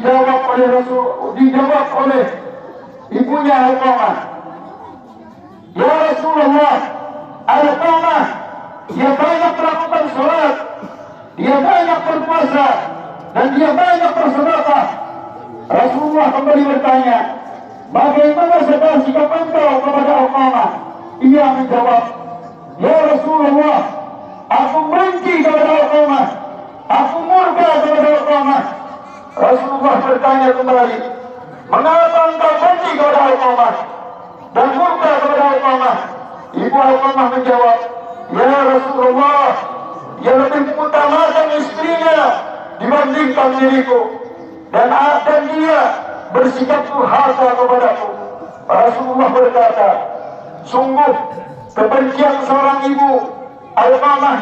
dijawab oleh ibunya Alqamah. Ya Rasulullah, Alqamah dia banyak melakukan sholat, dia banyak berpuasa, dan dia banyak bersedekah. Rasulullah kembali bertanya, bagaimana sekarang sikap engkau kepada Alqamah? Ia menjawab, ya Rasulullah, aku benci kepada Alqamah, aku murka kepada Alqamah. Rasulullah bertanya kembali, mengapa engkau benci kepada Alqamah dan murka kepada Alqamah? Ibu Alqamah menjawab, ya Rasulullah, dia lebih mengutamakan istrinya dibandingkan diriku, dan dia bersikap durhaka kepadaku. Rasulullah berkata, sungguh kebencian seorang ibu Alqamah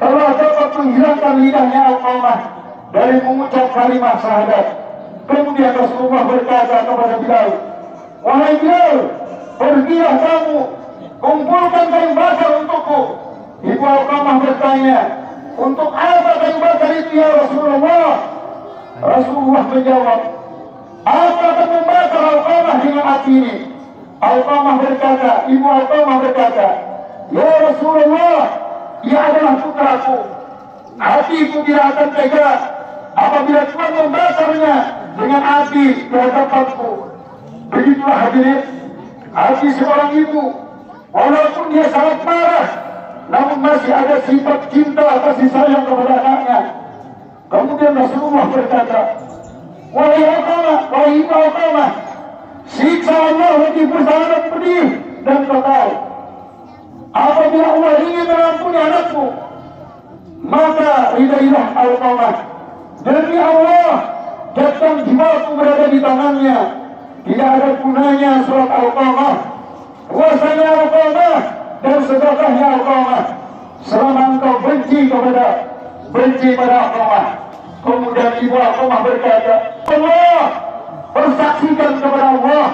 telah dapat menghilangkan lidahnya Alqamah dari mengucap kalimat syahadat. Kemudian Rasulullah berkata kepada Bilal, wahai Bilal, pergilah kamu, kumpulkan kayu bakar untukku. Ibu Alqamah bertanya, untuk apa kayu bakar itu ya Rasulullah? Rasulullah menjawab, aku akan membakar Alqamah dengan api ini. Alqamah berkata, ibu Alqamah berkata, ya Rasulullah, ia adalah putraku. Hatiku tidak akan tega apabila Tuhan membakarnya dengan api di hadapanku. Begitulah hadirin, hati seorang ibu, walaupun dia sangat marah, namun masih ada sifat cinta kasih sayang kepada anaknya. Kemudian Rasulullah berkata, wahai Alqamah, wahai ibu Alqamah, siksa Allah lebih besar dan pedih dan kekal. Apabila Allah ingin mengampuni anakmu, maka ridailah Alqamah. Demi Allah, jatuh jiwaku berada di tangannya. Tidak ada gunanya surat Alqamah, puasanya Alqamah, dan sedekahnya Alqamah, selama engkau benci pada Alqamah. Kemudian ibu Alqamah berkata, Allah bersaksikan kepada Allah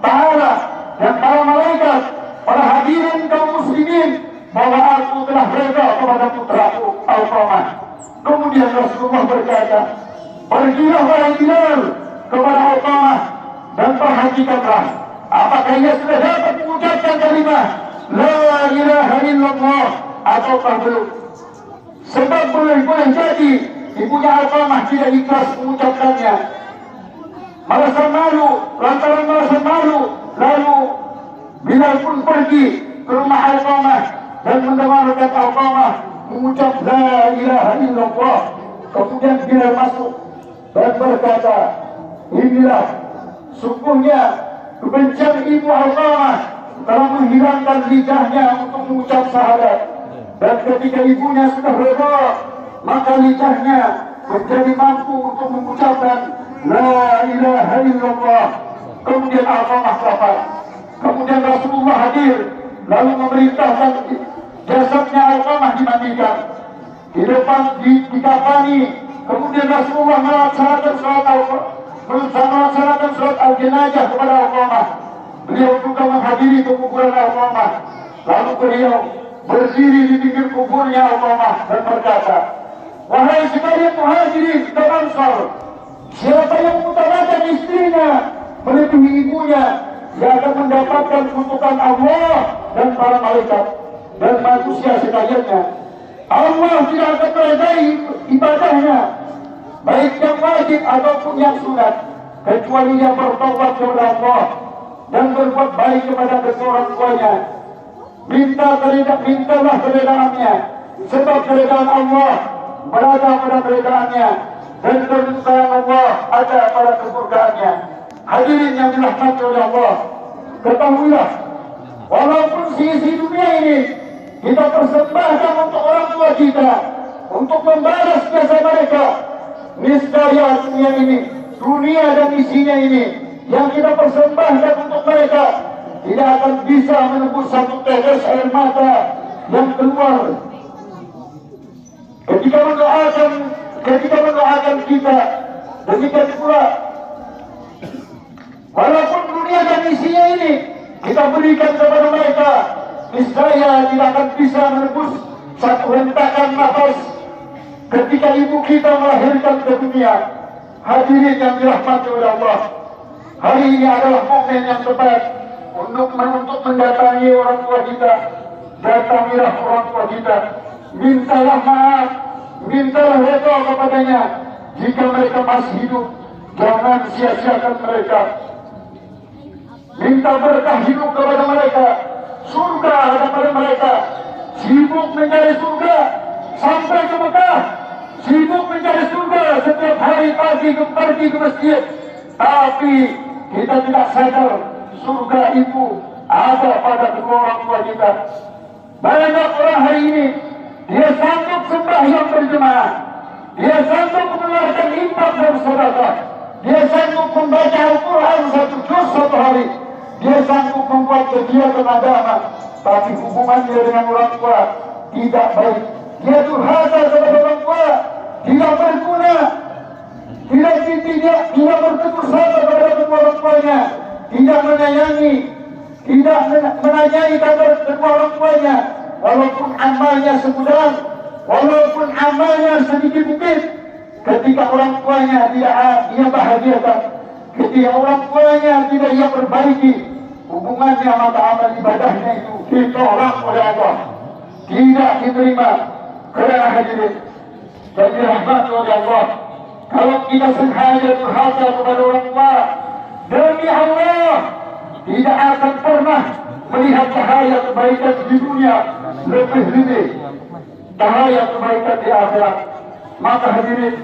Ta'ala dan para malaikat, para hadirin kaum muslimin, bahwa aku telah reda kepada putraku Alqamah. Kemudian Rasulullah berkata, pergilah wahai Bilal kepada Alqamah dan perhatikanlah apakah ia sudah dapat mengucapkan kalimat la ilaha illallah ataukah belum. Sebab boleh jadi ibunya Alqamah tidak ikhlas mengucapkannya, merasa malu, lantaran merasa malu. Lalu Bilal pun pergi ke rumah Alqamah dan mendengarkan Alqamah mengucap la ilaha illallah. Kemudian Bilal masuk dan berkata, inilah sungguhnya kebencian ibu Alqamah telah menghilangkan lidahnya untuk mengucap syahadat. Dan ketika ibunya sudah reda, maka lidahnya menjadi mampu untuk mengucapkan la ilaha illallah. Kemudian Alqamah wafat. Kemudian Rasulullah hadir lalu memerintahkan jasadnya Alqamah dimandikan, di depan dikafani. Kemudian Rasulullah melaksanakan sholat al-jenazah kepada Alqamah. Beliau juga menghadiri kuburan Alqamah. Lalu beliau berdiri di pinggir kuburnya Alqamah dan berkata, wahai sekalian muhajirin dan ansar, siapa yang mengutamakan istrinya melebihi ibunya, dia akan mendapatkan kutukan Allah dan para malaikat dan manusia sekaliannya. Allah tidak akan meredai ibadahnya, baik yang wajib ataupun yang sunat, kecuali dia bertobat kepada Allah dan berbuat baik kepada kedua orang tuanya. Mintalah keredaannya, sebab keredaan Allah berada pada keredaannya, dan kedudukan Allah ada pada kemurkaannya. Hadirin yang dirahmati oleh Allah, ketahuilah, walaupun sisi dunia ini kita persembahkan untuk orang tua kita, untuk membalas jasa mereka, niscaya dunia dan isinya ini yang kita persembahkan untuk mereka tidak akan bisa menembus satu tetes air mata yang keluar ketika mendoakan kita. Demikian pula, walaupun dunia dan isinya ini kita berikan kepada mereka, niscaya tidak akan bisa menembus satu hentakan nafas ketika ibu kita melahirkan ke dunia. hadirin yang dirahmati oleh Allah, hari ini adalah momen yang tepat untuk mendatangi orang tua kita. Datangilah orang tua kita, mintalah maaf, mintalah redha kepadanya. Jika mereka masih hidup, jangan sia-siakan mereka. Minta berkah hidup kepada mereka, surga ada pada mereka. Sibuk mencari surga sampai ke Mekah, sibuk mencari surga setiap hari pergi ke masjid, tapi kita tidak sadar surga itu ada pada kedua orang tua kita. Banyak orang hari ini dia sanggup sembahyang berjemaah, dia sanggup mengeluarkan infak dan sedekah, dia sanggup membaca Al-Quran 1 juz satu hari, dia sanggup membuat kegiatan agama, tapi hubungannya dengan orang tua tidak baik. Dia durhaka kepada orang tua, tidak berguna, tidak bertegur sapa kepada kedua orang tuanya, tidak menyayangi, tidak menanyai kabar kedua orang tuanya, walaupun amalnya segudang, walaupun amalnya sedikit bukit. Ketika orang tuanya tidak dia bahagiakan, ketika orang tuanya tidak ia perbaiki hubungannya, maka amal ibadahnya itu ditolak oleh Allah, tidak diterima. Karena hadirin dan dirahmati oleh Allah, kalau kita sengaja durhaka kepada orang tua, demi Allah tidak akan pernah melihat cahaya kebaikan di dunia, lebih cahaya kebaikan di akhirat. Maka hadirin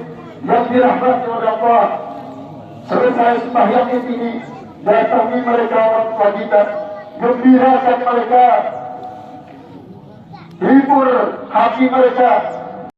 yang dirahmati oleh Allah, selesai sembahyang ini, datangi mereka orang tua kita, gembirakan mereka, hibur hati mereka,